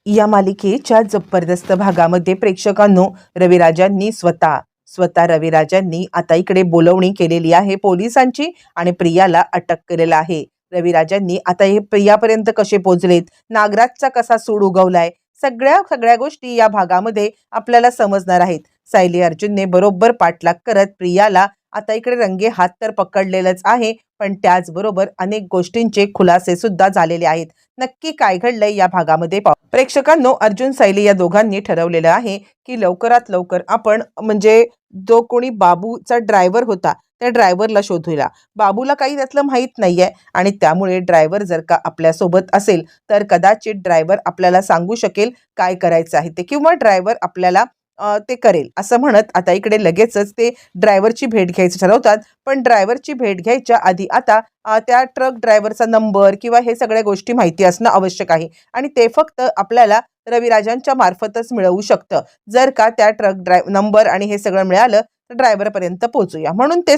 या मालिकेच्या जबरदस्त भागामध्ये प्रेक्षकांनो रविराजांनी स्वतः रविराजांनी आता इकडे बोलवणी केलेली आहे पोलिसांची आणि प्रियाला अटक केलेला आहे. रविराजांनी आता हे प्रियापर्यंत कसे पोहोचलेत, नागराजचा कसा सूड उगवलाय, सगळ्या सगळ्या गोष्टी या भागामध्ये आपल्याला समजणार आहेत. सायली अर्जुनने बरोबर पाठलाग करत प्रियाला आता इकडे रंगे हात तर पकडलेलंच आहे, पण त्याचबरोबर अनेक गोष्टींचे खुलासे सुद्धा झालेले आहेत. नक्की काय घडलंय या भागामध्ये प्रेक्षकांनो अर्जुन सायली या दोघांनी ठरवलेलं आहे की लवकरात लवकर आपण म्हणजे जो कोणी बाबूचा ड्रायव्हर होता त्या ड्रायव्हरला शोधूया. बाबूला काही त्यातलं माहीत नाहीये आणि त्यामुळे ड्रायव्हर जर का आपल्यासोबत असेल तर कदाचित ड्रायव्हर आपल्याला सांगू शकेल काय करायचं आहे ते, किंवा ड्रायव्हर आपल्याला ते करेल असं म्हणत आता इकडे लगेचच ते ड्रायव्हरची भेट घ्यायचं ठरवतात. पण ड्रायव्हरची भेट घ्यायच्या आधी आता त्या ट्रक ड्रायव्हरचा नंबर किंवा हे सगळ्या गोष्टी माहिती असणं आवश्यक आहे आणि ते फक्त आपल्याला रविराजांच्या मार्फतच मिळवू शकतं. जर का त्या ट्रक नंबर आणि हे सगळं मिळालं तर ड्रायव्हर पर्यंत पोहोचूया म्हणून ते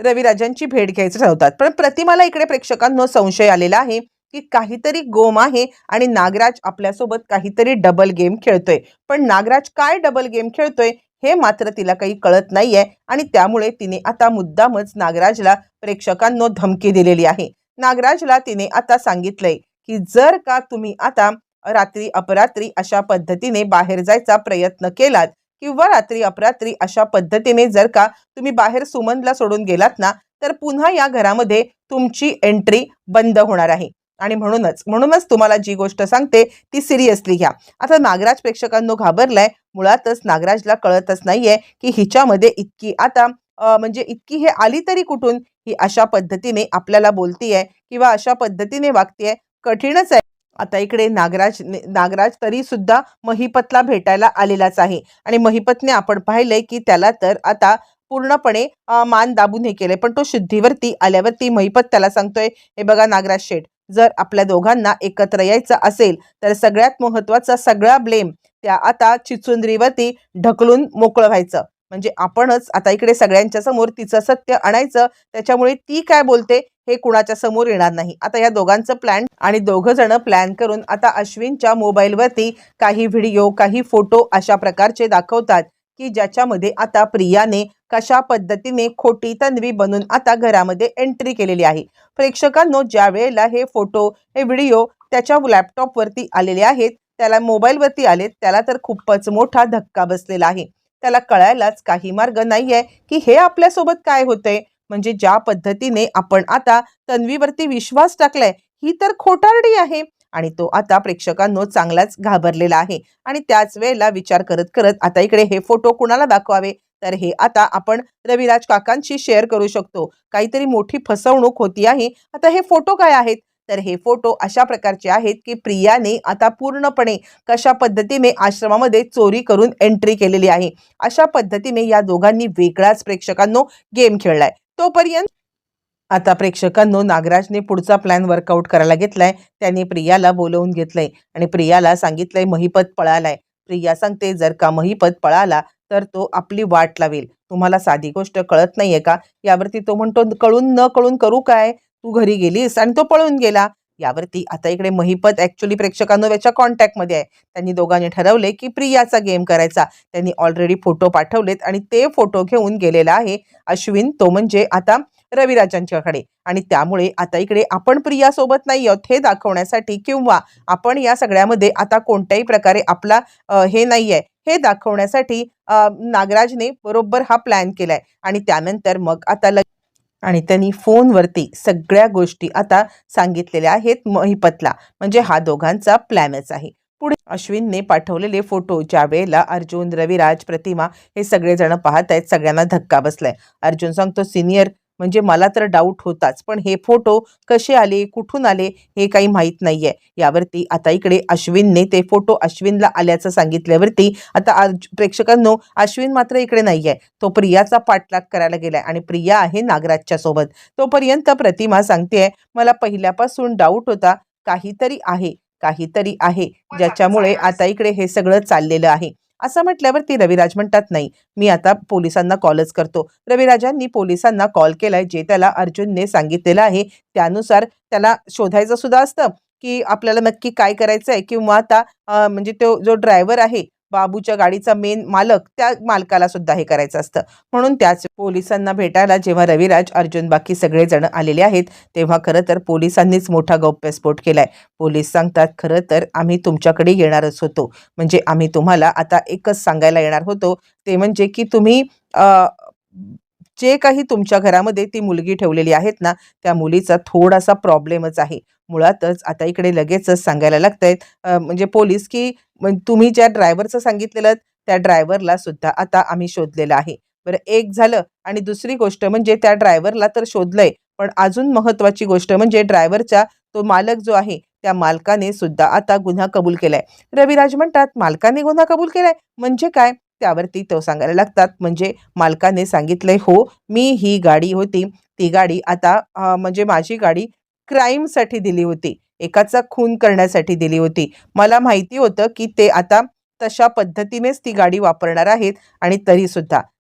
रविराजांची भेट घ्यायचं ठरवतात. पण प्रतिमाला इकडे प्रेक्षकांनो संशय आलेला आहे की काहीतरी गोम आहे आणि नागराज आपल्यासोबत काहीतरी डबल गेम खेळतोय. पण नागराज काय डबल गेम खेळतोय हे मात्र तिला काही कळत नाहीये आणि त्यामुळे तिने आता मुद्दामच नागराजला प्रेक्षकांनो धमकी दिलेली आहे. नागराजला तिने आता सांगितलंय की जर का तुम्ही आता रात्री अपरात्री अशा पद्धतीने बाहेर जायचा प्रयत्न केलात किंवा रात्री अपरात्री अशा पद्धतीने जर का तुम्ही बाहेर सुमनला सोडून गेलात ना तर पुन्हा या घरामध्ये तुमची एंट्री बंद होणार आहे. आणि म्हणूनच तुम्हाला जी गोष्ट सांगते ती सिरियसली घ्या. आता नागराज प्रेक्षकांनो घाबरलाय. मुळातच नागराजला कळतच नाहीये की हिच्यामध्ये इतकी आता म्हणजे इतकी हे आली तरी कुठून, ही अशा पद्धतीने आपल्याला बोलतीये किंवा अशा पद्धतीने वागतीये. कठीणच आहे. आता इकडे नागराज तरी सुद्धा महिपतला भेटायला आलेलाच आहे आणि महिपतने आपण पाहिलंय की त्याला तर आता पूर्णपणे मान दाबून हे केलंय. पण तो शुद्धीवरती आल्यावरती महिपत त्याला सांगतोय, हे बघा नागराज शेठ, जर आपल्या दोघांना एकत्र यायचं असेल तर सगळ्यात महत्वाचा सगळा ब्लेम त्या आता चिचुंद्रीवरती ढकलून मोकळं व्हायचं. म्हणजे आपणच आता इकडे सगळ्यांच्या समोर तिचं सत्य आणायचं, त्याच्यामुळे ती काय बोलते हे कुणाच्या समोर येणार नाही. आता या दोघांचं प्लॅन आणि दोघं जण प्लॅन करून आता अश्विनच्या मोबाईलवरती काही व्हिडिओ काही फोटो अशा प्रकारचे दाखवतात की ज्याच्यामध्ये आता प्रियाने कशा पद्धतीने खोटी तन्वी बनून आता घरामध्ये एंट्री केलेली आहे. प्रेक्षकांनो ज्या वेळेला हे फोटो हे व्हिडिओ त्याच्या लॅपटॉपवरती आलेले आहेत, त्याला मोबाईलवरती आलेत, त्याला तर खूपच मोठा धक्का बसलेला आहे. त्याला कळायलाच काही मार्ग नाहीये की हे आपल्यासोबत काय होतंय. म्हणजे ज्या पद्धतीने आपण आता तन्वीवरती विश्वास टाकलाय ही तर खोटारडी आहे. आणि तो आता प्रेक्षकांनो चांगलाच घाबरलेला आहे आणि त्याच वेळेला विचार करत करत आता इकडे हे फोटो कुणाला दाखवावे, तर हे आता आपण रविराज काकांशी शेअर करू शकतो. काहीतरी मोठी फसवणूक होती आहे. आता हे फोटो काय आहेत, तर हे फोटो अशा प्रकारचे आहेत की प्रियाने आता पूर्णपणे कशा पद्धतीने आश्रमामध्ये चोरी करून एंट्री केलेली आहे. अशा पद्धतीने या दोघांनी वेगळाच प्रेक्षकांनो गेम खेळलाय. तोपर्यंत आता प्रेक्षकांनो नागराजने पुढचा प्लॅन वर्कआउट करायला घेतलाय. त्यांनी प्रियाला बोलवून घेतलंय आणि प्रियाला सांगितलंय महिपत पळालाय. प्रिया सांगते जर का महिपत पळाला तर तो आपली वाट लावेल. तुम्हाला साधी गोष्ट कळत नाहीये का. यावरती तो म्हणतो कळून न कळून करू काय, तू घरी गेलीस आणि तो पळून गेला. यावरती आता इकडे महिपत ऍक्च्युली प्रेक्षकांनो याच्या कॉन्टॅक्टमध्ये आहे. त्यांनी दोघांनी ठरवले की प्रियाचा गेम करायचा. त्यांनी ऑलरेडी फोटो पाठवलेत आणि ते फोटो घेऊन गेलेला आहे अश्विन, तो म्हणजे आता रविराजांच्याकडे. आणि त्यामुळे आता इकडे आपण प्रिया सोबत नाही आहोत हे दाखवण्यासाठी किंवा आपण या सगळ्यामध्ये आता कोणत्याही प्रकारे आपला हे नाहीये हे दाखवण्यासाठी नागराजने बरोबर हा प्लॅन केलाय. आणि त्यानंतर मग आता आणि त्यांनी फोनवरती सगळ्या गोष्टी आता सांगितलेल्या आहेत महिपतला. म्हणजे हा दोघांचा प्लॅनच आहे. पुढे अश्विनने पाठवलेले फोटो ज्या वेळेला अर्जुन, रविराज, प्रतिमा हे सगळेजण पाहत आहेत, सगळ्यांना धक्का बसलाय. अर्जुन सांगतो सिनियर म्हणजे मला तर डाऊट होताच, पण हे फोटो कसे आले कुठून आले हे काही माहीत नाहीये. यावरती आता इकडे अश्विनने ते फोटो अश्विनला आल्याचं सांगितल्यावरती आता प्रेक्षकांनो अश्विन मात्र इकडे नाहीये. तो प्रियाचा पाठलाग करायला गेलाय आणि प्रिया आहे नागराजच्या सोबत. तोपर्यंत प्रतिमा सांगतेय मला पहिल्यापासून डाऊट होता, काहीतरी आहे ज्याच्यामुळे आता इकडे हे सगळं चाललेलं आहे. असं म्हटल्यावरती रविराज म्हणतात नाही मी आता पोलिसांना कॉलच करतो. रविराजांनी पोलिसांना कॉल केलाय. जे त्याला अर्जुनने सांगितलेलं आहे त्यानुसार त्याला शोधायचं सुद्धा असतं की आपल्याला नक्की काय करायचं आहे किंवा आता म्हणजे तो जो ड्रायव्हर आहे बाबूच्या गाडीचा मेन मालक त्या मालकाला सुद्धा हे करायचं असतं. म्हणून त्याच पोलिसांना भेटायला जेव्हा रविराज, अर्जुन बाकी सगळेजण आलेले आहेत तेव्हा खरं तर पोलिसांनीच मोठा गौप्यस्फोट केलाय. पोलीस सांगतात खरं तर आम्ही तुमच्याकडे येणारच होतो. म्हणजे आम्ही तुम्हाला आता एकच सांगायला येणार होतो ते म्हणजे की तुम्ही जे काही तुमच्या घरामध्ये ती मुलगी ठेवलेली आहेत ना, त्या मुलीचा थोडासा प्रॉब्लेमच आहे. मुळातच आता इकडे लगेचच सांगायला लागतायत म्हणजे पोलीस की तुम्ही ज्या ड्रायव्हरचं सांगितलेलं त्या ड्रायव्हरला सुद्धा आता आम्ही शोधलेलं आहे. बरं एक झालं आणि दुसरी गोष्ट म्हणजे त्या ड्रायव्हरला तर शोधलंय, पण अजून महत्त्वाची गोष्ट म्हणजे ड्रायव्हरचा तो मालक जो आहे, त्या मालकाने सुद्धा आता गुन्हा कबूल केलाय. रविराज म्हणतात, "मालकाने गुन्हा कबूल केलाय? म्हणजे काय?" त्यावरती तो सांगायला लागतात, "म्हणजे मालकाने सांगितलंय, "हो, मी ही गाडी होती, ती गाडी आता म्हणजे माझी गाडी क्राईमसाठी दिली होती. एकाचा खून करण्यासाठी दिली होती. मला माहिती होतं, की ते आता तशा पद्धतीनेच ती गाडी वापरणार आहेत आणि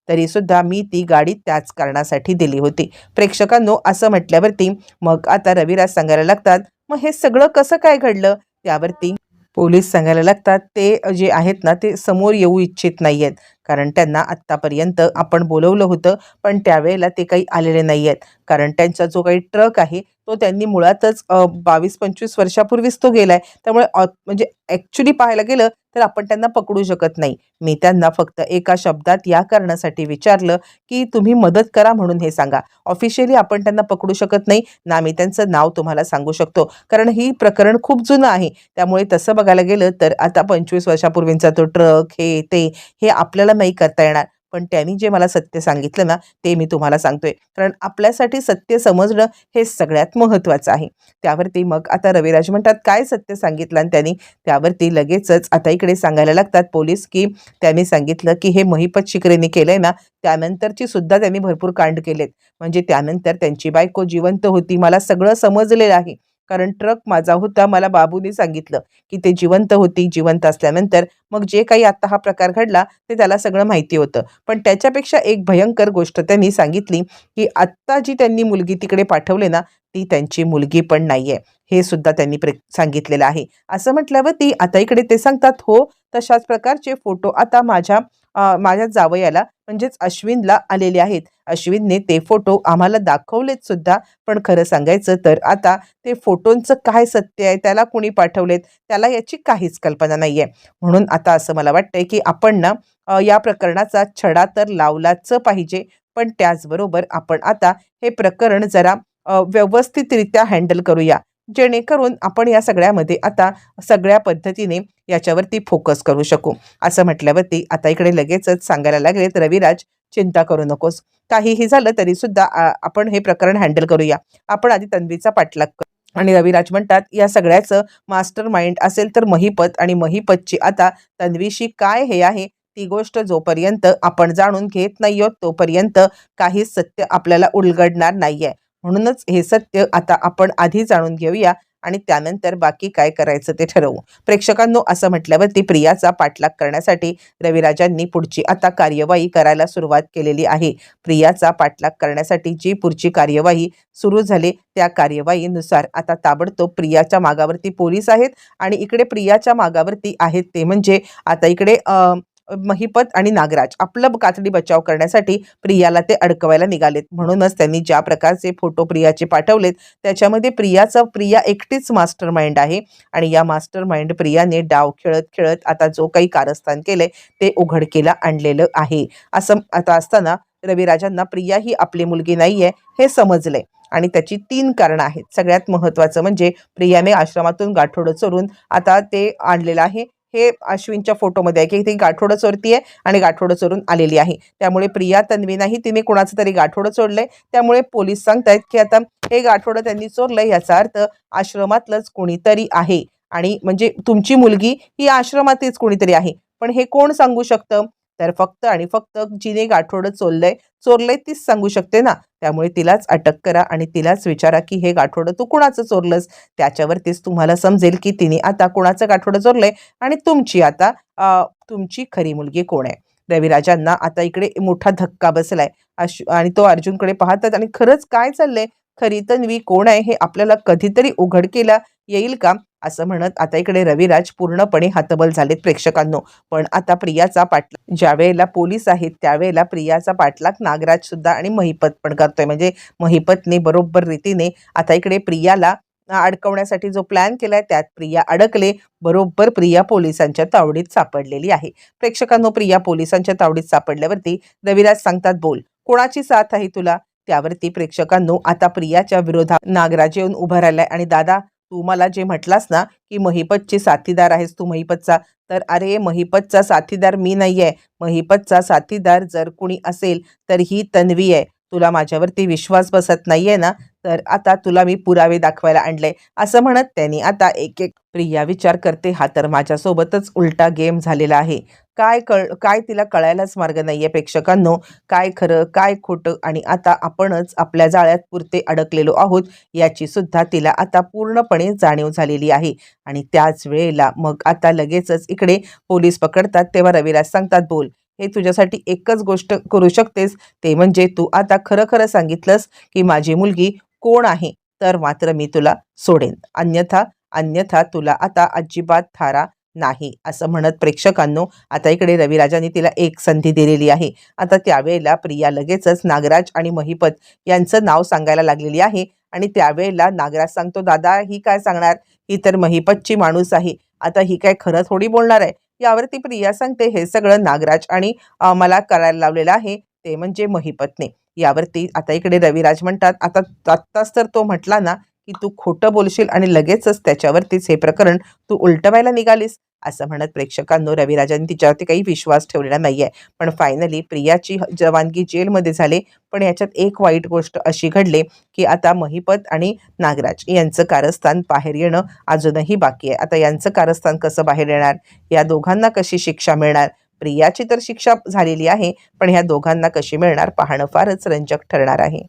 तरीसुद्धा मी ती गाडी त्याच कारणासाठी दिली होती." प्रेक्षकांनो असं म्हटल्यावरती मग आता रविराज सांगायला लागतात, "मग हे सगळं कसं काय घडलं?" त्यावरती पोलीस सांगायला लागतात, "ते जे आहेत ना, ते समोर येऊ इच्छित नाहीयेत. कारण त्यांना आत्तापर्यंत आपण बोलवलं होतं, पण त्यावेळेला ते काही आलेले नाहीयेत. कारण त्यांचा जो काही ट्रक आहे, तो त्यांनी मुळातच 22-25 वर्षापूर्वीच तो गेलाय. त्यामुळे म्हणजे ॲक्चुअली पाहायला गेलं तर आपण त्यांना पकडू शकत नाही. मी त्यांना फक्त एका शब्दात या कारणासाठी विचारलं, की तुम्ही मदत करा म्हणून हे सांगा. ऑफिशियली आपण त्यांना पकडू शकत नाही, ना मी त्यांचं नाव तुम्हाला सांगू शकतो. कारण ही प्रकरण खूप जुनं आहे. त्यामुळे तसं बघायला गेलं तर आता 25 वर्षापूर्वींचा तो ट्रक, हे आपल्याला नाही करता येणार. पण त्यांनी जे मला सत्य सांगितलं ना, ते मी तुम्हाला सांगतोय. कारण आपल्यासाठी सत्य समजणं हे सगळ्यात महत्त्वाचं आहे." त्यावरती मग आता रविराज म्हणतात, "काय सत्य सांगितलं आणि त्यांनी?" त्यावरती लगेचच आता इकडे सांगायला लागतात पोलीस, की त्यांनी सांगितलं, की "हे महिपत शिकरेने केलंय ना, त्यानंतरची सुद्धा त्यांनी भरपूर कांड केलेत. म्हणजे त्यानंतर त्यांची बायको जिवंत होती. मला सगळं समजलेलं आहे. कारण ट्रक माझा होता. मला बाबूने सांगितलं, की ते जिवंत होती. जिवंत असल्यानंतर मग जे काही आता हा प्रकार घडला ते त्याला सगळं माहिती होतं. पण त्याच्यापेक्षा एक भयंकर गोष्ट त्यांनी सांगितली, की आत्ता जी त्यांनी मुलगी तिकडे पाठवली ना, ती त्यांची मुलगी पण नाहीये. हे सुद्धा त्यांनी सांगितलेलं आहे." असं म्हटल्यावरती आता इकडे ते सांगतात, "हो, तशाच प्रकारचे फोटो आता माझ्या जावयाला म्हणजेच अश्विनला आलेले आहेत. अश्विनने ते फोटो आम्हाला दाखवलेत सुद्धा. पण खरं सांगायचं तर आता ते फोटोंचं काय सत्य आहे, त्याला कुणी पाठवलेत, त्याला याची काहीच कल्पना नाहीये. म्हणून आता असं मला वाटतंय, की आपण ना या प्रकरणाचा छडा तर लावलाच पाहिजे. पण त्याचबरोबर आपण आता हे प्रकरण जरा व्यवस्थितरित्या हँडल करूया. जेणेकरून आपण या सगळ्यामध्ये आता सगळ्या पद्धतीने याच्यावरती फोकस करू शकू." असं म्हटल्यावरती आता इकडे लगेचच सांगायला लागलेत रविराज, "चिंता करू नकोस. काहीही झालं तरीसुद्धा आपण हे प्रकरण हँडल करूया. आपण आधी तन्वीचा पाठलाग करू." आणि रविराज म्हणतात, "या सगळ्याचं मास्टर माइंड असेल तर महिपत आणि महिपतची आता तन्वीशी काय हे आहे, ती गोष्ट जोपर्यंत आपण जाणून घेत नाही आहोत, तोपर्यंत काहीच सत्य आपल्याला उलगडणार नाहीये. म्हणूनच हे सत्य आता आपण आधी जाणून घेऊया आणि त्यानंतर बाकी काय करायचं ते ठरवू." प्रेक्षकांनो असं म्हटल्यावरती प्रियाचा पाठलाग करण्यासाठी रविराजांनी पुढची आता कार्यवाही करायला सुरुवात केलेली आहे. प्रियाचा पाठलाग करण्यासाठी जी पुढची कार्यवाही सुरू झाली, त्या कार्यवाहीनुसार आता ताबडतोब प्रियाच्या मागावरती पोलीस आहेत आणि इकडे प्रियाच्या मागावरती आहेत ते म्हणजे आता इकडे महिपत आणि नागराज आपलं कातडी बचाव करण्यासाठी प्रियाला ते अडकवायला निघालेत. म्हणूनच त्यांनी ज्या प्रकारचे फोटो प्रियाचे पाठवलेत त्याच्यामध्ये प्रिया एकटीच मास्टर माइंड आहे आणि या मास्टर माइंड प्रियाने डाव खेळत खेळत आता जो काही कारस्थान केलंय ते उघडकीला आणलेलं आहे. असं आता असताना रविराजांना प्रिया ही आपली मुलगी नाहीये हे समजलंय आणि त्याची 3 कारणं आहेत. सगळ्यात महत्त्वाचं म्हणजे प्रियाने आश्रमातून गाठोडं चोरून आता ते आणलेलं आहे. हे अश्विनच्या फोटोमध्ये आहे, की ती गाठोडं चोरतीये आणि गाठोडं चोरून आलेली आहे. त्यामुळे प्रिया तन्वी नाही, तिने कोणाचं तरी गाठोडं चोरलंय. त्यामुळे पोलीस सांगतायत, की आता हे गाठोडं त्यांनी चोरलंय याचा अर्थ आश्रमातलंच कोणीतरी आहे आणि म्हणजे तुमची मुलगी ही आश्रमातलीच कोणीतरी आहे. पण हे कोण सांगू शकतं? तर फक्त आणि फक्त जिने गाठोडं चोरलंय तीच सांगू शकते ना. त्यामुळे तिलाच अटक करा आणि तिलाच विचारा, की हे गाठोडं तू कुणाचं चोरलंस? त्याच्यावरतीच तुम्हाला समजेल, की तिने आता कुणाचं गाठोडं चोरलंय आणि तुमची खरी मुलगी कोण आहे. रविराजांना आता इकडे मोठा धक्का बसलाय. आणि तो अर्जुनकडे पाहतात आणि खरंच काय चाललंय? खरी तन्वी कोण आहे हे आपल्याला कधीतरी उघडकीला येईल का? असं म्हणत आता इकडे रविराज पूर्णपणे हतबल झालेत प्रेक्षकांनो. पण आता प्रियाचा पाठलाग ज्या वेळेला पोलीस आहेत त्यावेळेला प्रियाचा पाठलाग नागराज सुद्धा आणि महिपत पण करतोय. म्हणजे महिपतने बरोबर रीतीने आता इकडे प्रियाला अडकवण्यासाठी जो प्लॅन केलाय त्यात प्रिया अडकले. बरोबर प्रिया पोलिसांच्या तावडीत सापडलेली आहे. प्रेक्षकांनो, प्रिया पोलिसांच्या तावडीत सापडल्यावरती रविराज सांगतात, बोल कोणाची साथ आहे तुला? त्यावरती प्रेक्षकांनो आता प्रियाच्या विरोधात नागराज येऊन उभा राहिलाय आणि दादा, तू मला जे म्हटलास ना की महिपतची साथीदार आहेस तू महिपतचा, तर अरे महिपतचा साथीदार मी नाहीये. महिपतचा साथीदार जर कुणी असेल तर ही तन्वी आहे. तुला माझ्यावरती विश्वास बसत नाहीये ना, तर आता तुला मी पुरावे दाखवायला आणले. असं म्हणत त्यांनी आता एक एक प्रिया विचार करते, हा तर माझ्यासोबतच उलटा गेम झालेला आहे. काय तिला कळायलाच मार्ग नाहीये प्रेक्षकांनो. काय खरं काय खोटं आणि आता आपणच आपल्या जाळ्यात पुरते अडकलेलो आहोत याची सुद्धा तिला आता पूर्णपणे जाणीव झालेली आहे. आणि त्याच वेळेला मग आता लगेचच इकडे पोलीस पकडतात. तेव्हा रविराज सांगतात, बोल, हे तुझ्यासाठी एकच गोष्ट करू शकतेस, ते म्हणजे तू आता खरं खरं सांगितलंस की माझी मुलगी कोण आहे, तर मात्र मी तुला सोडेन. अन्यथा अन्यथा तुला आता अजिबात थारा नाही. असं म्हणत प्रेक्षकांनो आता इकडे रविराजांनी तिला एक संधी दिलेली आहे. आता त्यावेळेला प्रिया लगेचच नागराज आणि महिपत यांचं नाव सांगायला लागलेली आहे. आणि त्यावेळेला नागराज सांगतो, दादा ही काय सांगणार, ही तर महिपतची माणूस आहे, आता ही काय खरं थोडी बोलणार आहे. यावरती प्रिया सांगते, हे सगळं नागराज आणि मला करायला लावलेलं आहे ते म्हणजे महिपतने. यावरती आता इकडे रविराज म्हणतात, आता आत्ताच तर तो म्हटला ना की तू खोटं बोलशील आणि लगेचच त्याच्यावरतीच हे प्रकरण तू उलटवायला निघालीस. असं म्हणत प्रेक्षकांनो रविराजांनी तिच्यावरती काही विश्वास ठेवलेला नाहीये. पण फायनली प्रियाची जवानगी जेलमध्ये झाले. पण याच्यात एक वाईट गोष्ट अशी घडली की आता महिपत आणि नागराज यांचं कारस्थान बाहेर येणं अजूनही बाकी आहे. आता यांचं कारस्थान कसं बाहेर येणार, या दोघांना कशी शिक्षा मिळणार? प्रियाची तर शिक्षा झालेली आहे, पण ह्या दोघांना कशी मिळणार पाहणं फारच रंजक ठरणार आहे.